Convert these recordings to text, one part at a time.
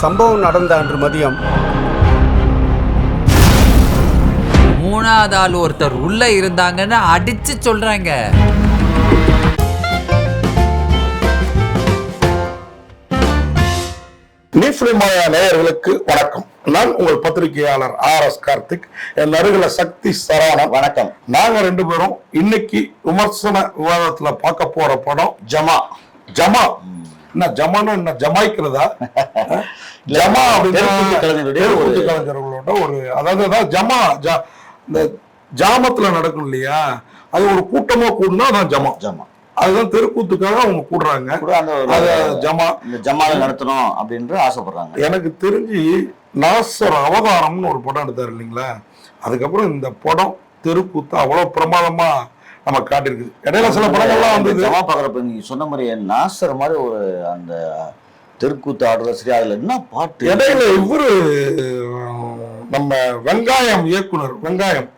சம்பவம் நடந்த அன்று மதியம் மூணாவது ஆள் ஒருத்தர் உள்ள இருந்தாங்கன்னு அடிச்சு சொல்றாங்க. நியூஸ்மாயா நேயர்களுக்கு வணக்கம். நான் உங்கள் பத்திரிகையாளர் RS கார்த்திக். என் அருகில சக்தி சரவணன். வணக்கம். நாங்க ரெண்டு பேரும் இன்னைக்கு விமர்சன விவாதத்துல பார்க்க போற படம் ஜமா. ஜமா என்ன ஜமானா என்ன ஜமாய்க்கிறதா? ஜமா அப்படின்னா கலைஞர்களோட ஒரு அதாவது ஜமா இந்த ஜாமத்துல நடக்கும் இல்லையா, அது ஒரு கூட்டமா கூடுனா அதான் ஜமா. ஜமா அதுதான் தெருக்கூத்துக்காக அவங்க கூடுறாங்க. ஜமால நடத்தணும் அப்படின்னு ஆசைப்படுறாங்க. எனக்கு தெரிஞ்சு நாசர் அவதாரம்னு ஒரு படம் எடுத்தாரு இல்லைங்களா, அதுக்கப்புறம் இந்த படம் தெருக்கூத்து அவ்வளவு பிரமாதமா நம்ம காட்டிருக்குது. இடையில சில படங்கள்லாம் வந்து ஜமா பாக்குறப்ப நீங்க சொன்ன மாதிரி நாசர் மாதிரி ஒரு அந்த தெருக்கூத்து ஆடுறது சரி, அதுல என்ன பாட்டு. இடையில இவரு நம்ம வெங்காயம் இயக்குனர் வெங்காயம்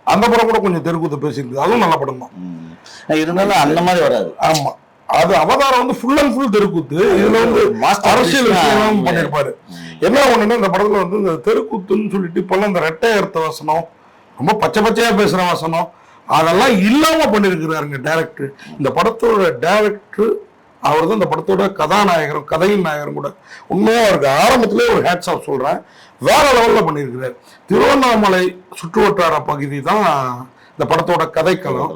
அந்த படம் கூட கொஞ்சம் தெருக்கூத்து பேசியிருக்கு, அதுவும் நல்ல படம் தான். இருந்தாலும் அந்த மாதிரி வராது. ஆமா, அது அவதாரம் வந்து ஃபுல் அண்ட் ஃபுல் தெருக்கூத்து. இதுல வந்து அரசியல் விஷயம் பண்ணிருப்பாரு. என்ன ஒண்ணுன்னா இந்த படத்துல வந்து இந்த தெருக்கூத்துன்னு சொல்லிட்டு இப்பெல்லாம் இந்த ரெட்டை அர்த்த வசனம், ரொம்ப பச்சை பச்சையா பேசுற வசனம், அதெல்லாம் இல்லாம பண்ணிருக்கிறாருங்க டைரக்டர். இந்த படத்தோட டைரக்டர் அவர் தான் இந்த படத்தோட கதாநாயகரும் கதையின் நாயகரும் கூட. உண்மையா அவருக்கு ஆரம்பத்திலே ஒரு ஹேட்ஸ் ஆஃப் சொல்றேன், வேற லெவல்ல பண்ணியிருக்கிறார். திருவண்ணாமலை சுற்றுவட்டார பகுதி தான் இந்த படத்தோட கதைக்களம்.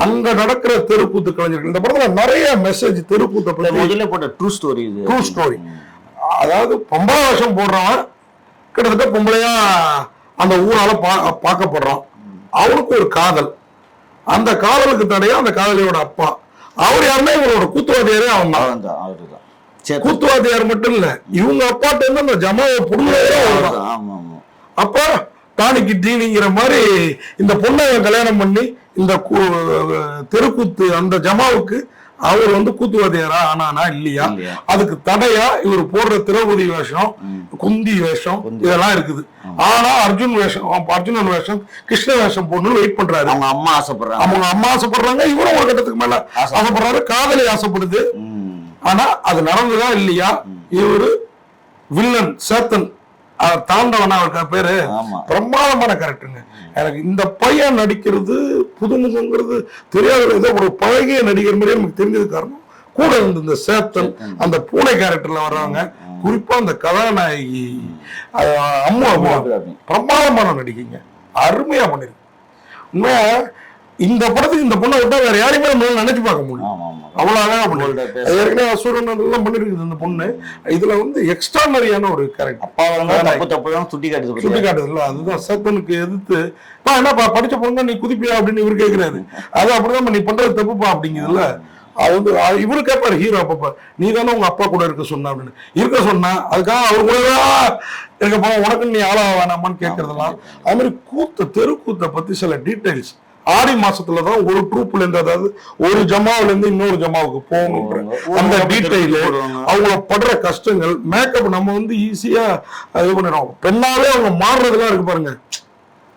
அங்க நடக்கிற தெருக்கூத்து கலைஞர்கள். இந்த படத்துல நிறைய மெசேஜ் தெருக்கூத்த முதல்ல போட்ட ட்ரூ ஸ்டோரி. True story. அதாவது பொம்பளை வேஷம் போடுறவன் கிட்டத்தட்ட பொம்பளையா அந்த ஊரால பார்க்கப்படுறான். அவனுக்கு ஒரு காதல், அந்த காதலுக்கு தடையா அந்த காதலியோட அப்பா. அவர் யாருன்னா இவரோட கூத்துவாதியாரே அவன் தான். கூத்துவாதியார் மட்டும் இல்ல, இவங்க அப்பாட்ட இருந்து அந்த ஜமாவை பொண்ணுவே அப்ப டானிக்கு டீனிங்கிற மாதிரி இந்த பொண்ணை கல்யாணம் பண்ணி இந்த தெருக்கூத்து அந்த ஜமாவுக்கு அவர் வந்து கூத்துவாதியாரா ஆனானா இல்லையா, அதுக்கு தடையா இவர் போடுற திரௌபதி வேஷம், குந்தி வேஷம் இதெல்லாம் இருக்குது. ஆனா அர்ஜுனன் வேஷம் கிருஷ்ண வேஷம் போடணும்னு வெயிட் பண்றாரு. அவங்க அம்மா ஆசைப்படுறாங்க, இவரும் ஒரு கட்டத்துக்கு மேல ஆசைப்படுறாரு, காதலி ஆசைப்படுது. ஆனா அது நடந்துதான் இல்லையா. இவரு வில்லன் சேத்தன் தாண்டவனா அவருக்கு பேரு, பிரமாதமான கேரக்டருங்க. எனக்கு இந்த பையன் நடிக்கிறது புதுமுகங்கிறது தெரியாத, ஏதோ ஒரு பழகிய நடிகர் மாதிரி எனக்கு தெரிஞ்சது காரணம் கூட இருந்து இந்த சேத்தன் அந்த பூனை கேரக்டர்ல வர்றாங்க. குறிப்பா அந்த கதாநாயகி அம்மா பிரமாதமான நடிகைங்க, அருமையா பண்ணிருக்கு. உண்மையா இந்த படத்துக்கு இந்த பொண்ணை விட்டா வேற யாரையுமே நம்மளால நினைச்சு பார்க்க முடியும், அவ்வளவு அழகா பண்ணிருக்கு. ஏற்கனவே அசுரன் எல்லாம் பண்ணிருக்குது இந்த பொண்ணு. இதுல வந்து எக்ஸ்ட்ரானரியான ஒரு கேரக்டர் சுட்டி காட்டுது இல்ல, அதுதான் சேத்தனுக்கு எதிர்த்து என்னப்பா படிச்ச பொண்ணு நீ குதிப்பியா அப்படின்னு இவரு கேட்கிறாரு. அது அப்படிதான் நீ பண்றது தப்புப்பா அப்படிங்குதுல்ல. அது வந்து இவரு கேட்பாரு ஹீரோ, அப்பப்ப நீ தானே உங்க அப்பா கூட இருக்க சொன்ன அப்படின்னு. இருக்க சொன்னா அதுக்காக அவர் கூடதான் இருக்க போன, உனக்கு நீ ஆளா வேணாமான்னு கேட்கறதெல்லாம். அது மாதிரி தெருக்கூத்தை பத்தி சில டீடைல்ஸ் ஆடி மாசத்துலதான் ஒரு ட்ரூப்ல இருந்து, அதாவது ஒரு ஜமாவுல இருந்து இன்னொரு ஜமாவுக்கு போகணும், அந்த டீடைல், அவங்க படுற கஷ்டங்கள், மேக்கப் நம்ம வந்து ஈஸியா இது பண்ணிடுவோம். பெண்ணாவே அவங்க மாறுறதுலாம் இருக்கு பாருங்க,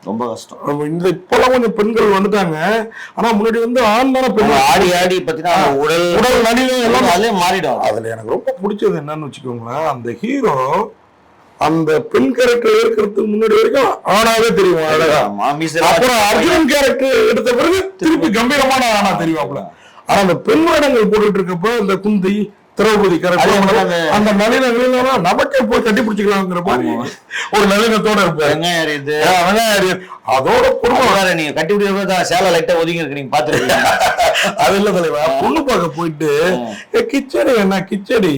ரொம்ப கஷ்டம். இந்த இப்பெல்லாம் கொஞ்சம் பெண்கள் வந்துட்டாங்க, ஆனா முன்னாடி வந்து ஆண் தானே பெண் ஆடி பத்தினா உடல் நடிகம் எல்லாம் மாறிடும். அதுல எனக்கு ரொம்ப பிடிச்சது என்னன்னு வச்சுக்கோங்களேன், அந்த ஹீரோ அந்த பெண் கேரக்டர் இருக்கிறதுக்கு முன்னாடி வரைக்கும் ஆனாவே தெரியும் அழகா. அப்புறம் அர்ஜுனன் கேரக்டர் எடுத்த பிறகு திருப்பி கம்பீரமான ஆனா தெரியுவாப்ல. ஆனா அந்த பெண் வேடங்கள் போட்டுட்டு இருக்கப்ப இந்த குந்தி திரௌபதி கேரக்டர் அந்த நளின நமக்கே போய் கட்டி பிடிச்சிக்கலாங்கிற மாதிரி ஒரு நளினத்தோட இருப்பாரு. அதோட குடும்பம் நீங்க கட்டி பிடிச்ச சேலை லைட்டா ஒதுங்கி இருக்கு, நீங்க பாத்துருக்கீங்க. அது இல்ல தலைவா, பொண்ணு பார்க்க போயிட்டு கிச்சடி என்ன கிச்சடி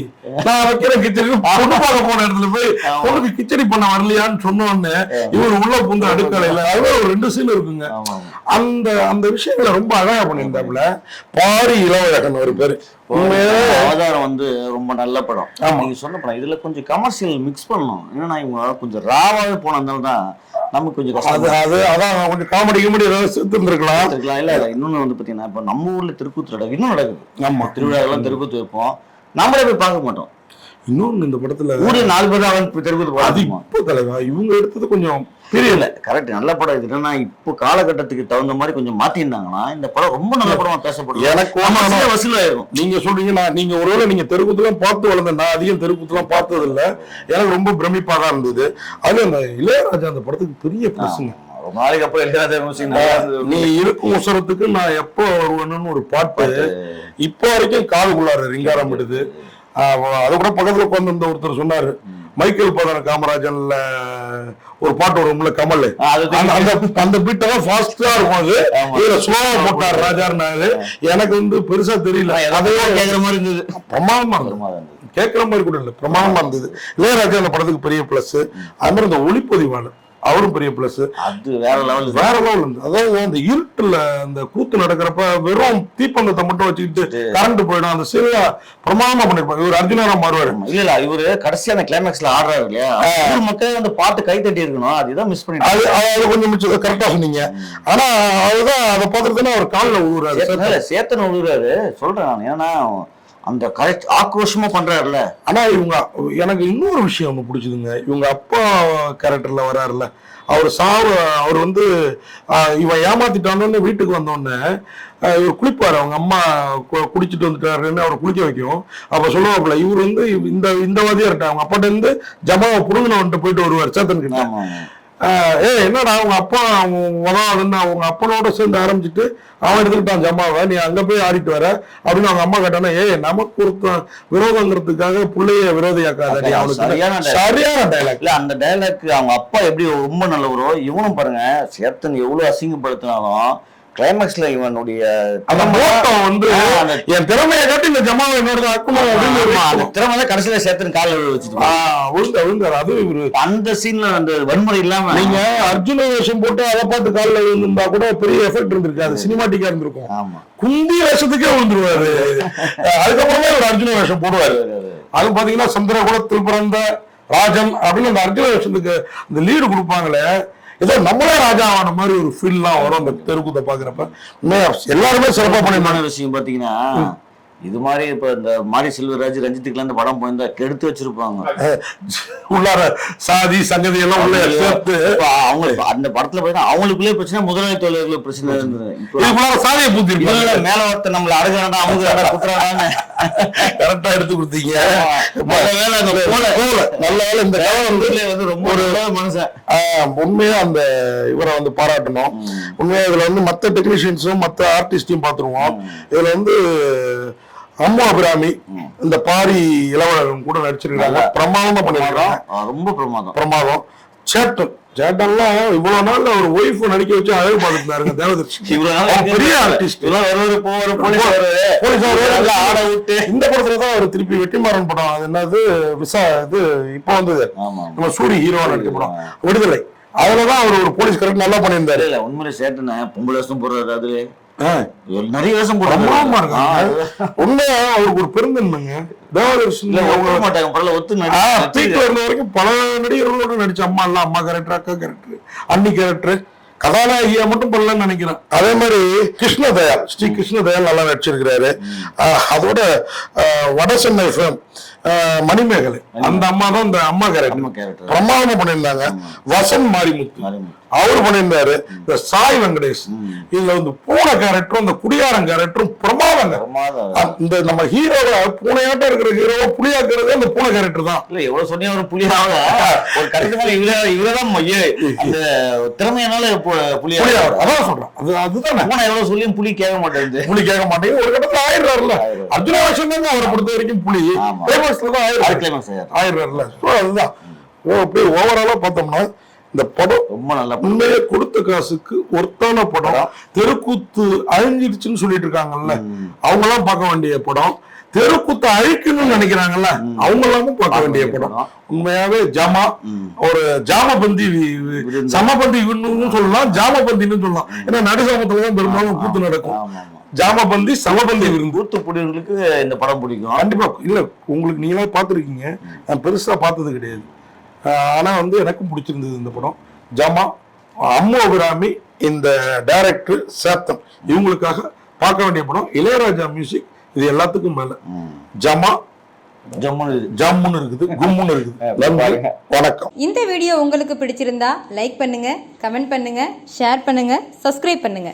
நான் வைக்கிற கிச்சடி, பொண்ணு பார்க்க போன இடத்துல போய் பொண்ணுக்கு கிச்சடி பண்ண வரலையான்னு சொன்னோன்னு இவர் உள்ள புந்து அடுக்கலையில அதுவே ஒரு 2 சீன் இருக்குங்க. அந்த அந்த விஷயங்களை ரொம்ப அழகா பண்ணியிருந்தாப்புல. பாரி இளவழகன் ஒரு பேரு. அவதாரம் வந்து ரொம்ப நல்ல படம். நீங்க சொன்ன படம் இதுல கொஞ்சம் கமர்ஷியல் மிக்ஸ் பண்ணணும். என்னன்னா இவங்க கொஞ்சம் ராவாவே போனதால தான் நமக்கு கொஞ்சம் கஷ்டம். அதான் கொஞ்சம் காமெடி சேர்த்து இருந்திருக்கலாம். இல்ல இன்னொன்னு வந்து பாத்தீங்கன்னா இப்ப நம்ம ஊர்ல தெருக்கூத்து இன்னும் நடக்குது. நம்ம திருவிழா எல்லாம் தெருக்கூத்து வைப்போம், நம்மளே போய் பார்க்க மாட்டோம். இன்னொன்னு இந்த படத்துல ஊரே 4 பேர் அவன் தெருவுக்கு அது போறாங்க. இப்போ தலைவா இவங்க எடுத்தது கொஞ்சம் தெரியல கரெக்ட் நல்ல படம் இது. என்னன்னா இப்போ காலகட்டத்துக்கு தகுந்த மாதிரி கொஞ்சம் மாத்திருந்தாங்கன்னா இந்த படம் ரொம்ப நல்ல படமா பேசப்படும். எனக்கு வசூலாயிரும். நீங்க சொல்றீங்க நீங்க ஒருவேளை நீங்க தெருக்கூத்துலாம் பார்த்து வளர்ந்த, நான் அதிகம் தெருக்கூத்துலாம் பார்த்தது இல்ல, எனக்கு ரொம்ப பிரமிப்பா தான் இருந்தது. அது அந்த இளையராஜா அந்த படத்துக்கு பெரிய பிளஸ்ங்க. ரொம்ப நாளைக்கு அப்புறம் இளையராஜா நீ இருக்கும் உசரத்துக்கு நான் எப்போ வருவேன்னு ஒரு பாட்டு இப்போ வரைக்கும் காதுக்குள்ளாரு ரிங்காரம் விடுது. அது கூட பக்கத்துல உட்கார்ந்து ஒருத்தர் சொன்னாரு, மைக்கேல் பதன காமராஜன்ல ஒரு பாட்டு வரும்ல கமல், அந்த பீட்டை தான் ஃபாஸ்டா இருக்கும், அது இதுல ஸ்லோவா போட்டார் ராஜாரு. எனக்கு வந்து பெருசா தெரியல, அதையே கேட்கிற மாதிரி இருந்தது, பிரமாதமா இருந்தது, கேட்கிற மாதிரி கூட இல்ல, பிரமாதமா இருந்தது. இளையராஜா அந்த படத்துக்கு பெரிய பிளஸ். அது மாதிரி இந்த ஒளிப்பதிவாளர் அவரும் பெரிய பிளஸ். அது வேற லெவல் இருந்து. அதாவது அந்த இருட்டுல அந்த கூத்து நடக்கிறப்ப வெறும் தீப்பந்தத்தை மட்டும் வச்சுக்கிட்டு கரண்ட் போயிடும், அந்த சீன்ல பிரமாதமா பண்ணிருப்பாங்க. இவர் அர்ஜுனாரா மாறுவாரு. இல்ல இவரு கடைசியா அந்த கிளைமேக்ஸ்ல ஆடுறாரு இல்லையா, மக்கள் வந்து பாட்டு கை தட்டி இருக்கணும், அதுதான் மிஸ் பண்ணிட்டு அது கொஞ்சம் மிச்சம் கரெக்டா சொன்னீங்க. ஆனா அதுதான் அதை பார்த்துட்டு அவர் காலில் விழுறாரு, சேத்தனை விழுறாரு சொல்றேன் நான். ஏன்னா அந்த கரெக்ட் ஆக்ரோஷமா பண்றாருல. ஆனா இவங்க எனக்கு இன்னொரு விஷயம் ஒண்ணு பிடிச்சதுங்க, இவங்க அப்பா கேரக்டர்ல வராருல, அவர் வந்து இவன் ஏமாத்திட்டானு வீட்டுக்கு வந்தோடனே இவர் குளிப்பாரு, அவங்க அம்மா குடிச்சிட்டு வந்துட்டாருன்னு அவரை குளிக்க வைக்கும். அப்ப சொல்லுவாப்புல இவர் வந்து இந்த வாதியா இருட்டா அவங்க அப்பாட்ட இருந்து ஜமாவை புடுங்கின வந்துட்டு போயிட்டு வருவார் சேத்தன் கிட்ட. என்னடா அவங்க அப்பா உதவாதுன்னு அவங்க அப்பனோட சேர்ந்து ஆரம்பிச்சுட்டு அவன் எடுத்துக்கிட்டான் ஜமாவை, நீ அங்க போய் ஆடிட்டு வர அப்படின்னு அவங்க அம்மா கேட்டானா, நமக்கு ஒருத்தன் விரோதங்கிறதுக்காக பிள்ளைய விரோதியாக்காத. சரியான டைலாக் இல்ல, அந்த டைலாக் அவங்க அப்பா எப்படி ரொம்ப நல்லவரோ இவனும் பாருங்க. சேத்தன் எவ்வளவு அசிங்கப்படுத்தினாலும் கிளைமேக்ஸ்ல இவனுடைய வந்து என் திறமையை காட்டி இந்த ஜமாவை என்னோட அந்த திறமை தான் கடைசியில சேத்தன் கால வச்சுட்டு அது இவரு அந்த சீன்ல அந்த வன்முறை இல்லாம நீங்க அர்ஜுன வேஷம் போட்டு அதை பார்த்து காலில் விழுந்திருந்தா கூட பெரிய எஃபெக்ட் இருந்திருக்காது, சினிமாட்டிக்கா இருந்திருக்கும். ஆமா, குந்தி வேஷத்துக்கே விழுந்துருவாரு. அதுக்கப்புறமா ஒரு அர்ஜுன வேஷம் போடுவாரு. அது பாத்தீங்கன்னா சந்திரகுலத்தில் பிறந்த ராஜன் அப்படின்னு அந்த அர்ஜுன வேஷத்துக்கு இந்த லீடு கொடுப்பாங்களே, ஏதோ நம்மளே ராஜா ஆன மாதிரி ஒரு ஃபீல்லாம் வரும் அந்த தெருக்கூத்தை பாக்குறப்ப. எல்லாருமே சிறப்பா பண்ணிருந்தாங்க. விஷயம் பாத்தீங்கன்னா இது மாதிரி இப்ப இந்த மாரி செல்வராஜ் ரஞ்சித்துக்குலாம் இந்த படம் போயிருந்தா கெடுத்து வச்சிருப்பாங்க. உள்ளார சாதி சங்கதி எல்லாம் உள்ள சேர்த்து அவங்க அந்த படத்துல போயிட்டா அவங்களுக்குள்ளே பிரச்சனை, முதலாளி தொழிலாளர்கள் பிரச்சனை இருந்தது. சாதியை பூத்தி மேல ஒருத்தர் நம்மள அடகுறாண்டா அவங்க குத்துறாங்க கரெக்டா எடுத்து கொடுத்தீங்க. நல்ல வேலை இந்த வந்து ரொம்ப ஒரு மனுஷன் உண்மையா அந்த இவரை வந்து பாராட்டணும். உண்மையா இதுல வந்து மத்த டெக்னீஷியன்ஸும் மத்த ஆர்டிஸ்டையும் பாத்துருவோம். இதுல வந்து அம்மு அபிராமி இந்த பாரி இளவரசன் கூட நடிச்சிருக்காங்க, பிரமாதமா பண்ணிருக்காங்க, ரொம்ப பிரமாதம். சேட்டன்லாம் இவ்வளவு நாள் ஒரு ஒய்ஃப் நடிக்க வச்சு அழகு பார்த்துருந்தாருங்க தேவதர்ஷி, பெரிய ஆர்டிஸ்ட். ஆட விட்டு இந்த படத்துலதான் அவர் திருப்பி வெற்றிமாறன் படம், அது என்னது இது இப்ப வந்தது நம்ம சூரி ஹீரோவா நடிக்க படம் விடுதலை, அதுலதான் அவர் ஒரு போலீஸ் கரெக்ட் நல்லா பண்ணியிருந்தாரு. இல்ல உண்மையிலே சேட்டனை பொம்பளை வேஷம் போடுறாரு, அது நிறைய வேஷம் பிரமாதமா இருக்காங்க. உண்மையா அவருக்கு ஒரு பெருந்தன்மைங்க. வரைக்கும் பல நடிகர்களோட நடிச்ச அம்மா எல்லாம், அம்மா கேரக்டர், அக்கா கேரக்டர், அண்ணி கேரக்டர், கதாநாயகியா மட்டும் பண்ணலன்னு நினைக்கிறேன். அதே மாதிரி கிருஷ்ணதயாள், ஸ்ரீ கிருஷ்ணதயாள் நல்லா நடிச்சிருக்கிறாரு. அதோட வடசென்னை ஃபிலிம் மணிமேகலை அந்த அம்மா தான் இந்த அம்மா கேரக்டர் பிரமாதமா பண்ணியிருந்தாங்க. வசந்த் மாரிமுத்து அவரு பண்ணியிருந்தாரு. இந்த சாய் வெங்கடேஷ் இதுல வந்து பூனை கேரக்டரும் இந்த குடியாரன் கேரக்டரும் பிரமாதங்க. இந்த நம்ம ஹீரோட பூனையாட்டம் இருக்கிற ஹீரோவை புலியாக்குறதே அந்த பூனை கேரக்டர் தான். இல்ல எவ்வளவு சொன்ன ஒரு புலியாக ஒரு கரெக்டான இவரதான் அந்த திறமையினால புலியா. அதான் சொல்றேன், அதுதான் பூனை எவ்வளவு சொல்லியும் புலி கேட்க மாட்டேங்குது, ஒரு கட்டத்துல ஆயிடுறாருல. அர்ஜுன வேஷம் தாங்க அவரை பொறுத்த வரைக்கும் புலி ஆயிடுறாருல. அதுதான் ஓவராலா பார்த்தோம்னா இந்த படம் ரொம்ப நல்லா உண்மையே கொடுத்த காசுக்கு ஒர்த்தான படம். தெருக்கூத்து அழிஞ்சிருச்சுன்னு சொல்லிட்டு இருக்காங்கல்ல, அவங்க எல்லாம் பார்க்க வேண்டிய படம். தெருக்கூத்து அழிக்கணும்னு நினைக்கிறாங்கல்ல, அவங்க எல்லாமும் பார்க்க வேண்டிய படம். உண்மையாவே ஜாமா ஒரு ஜாமபந்தி சமபந்தி சொல்லலாம், ஜாமபந்தின்னு சொல்லலாம். ஏன்னா நடுசாமத்துலதான் பெரும்பாலும் கூத்து நடக்கும். ஜாமபந்தி சமபந்தி கூத்து பிடிங்களுக்கு இந்த படம் பிடிக்கும் கண்டிப்பா. இல்ல உங்களுக்கு நீங்களா பாத்துருக்கீங்க, நான் பெருசா பார்த்தது கிடையாது. ஆனா வந்து எனக்கும் பிடிச்சிருந்தது இந்த படம். ஜாமா, அம்மு அபிராமி, இந்த டைரக்டர் சேத்தன், இவங்களுக்காக பார்க்க வேண்டிய படம். இளையராஜா மியூசிக், இது எல்லாத்துக்கும் மேல. ஜாமா ஜம்முன்னு இருக்குது, கும்முன்னு இருக்குது. நன்றி, வணக்கம். இந்த வீடியோ உங்களுக்கு பிடிச்சிருந்தா லைக் பண்ணுங்க, கமெண்ட் பண்ணுங்க, ஷேர் பண்ணுங்க, சப்ஸ்கிரைப் பண்ணுங்க.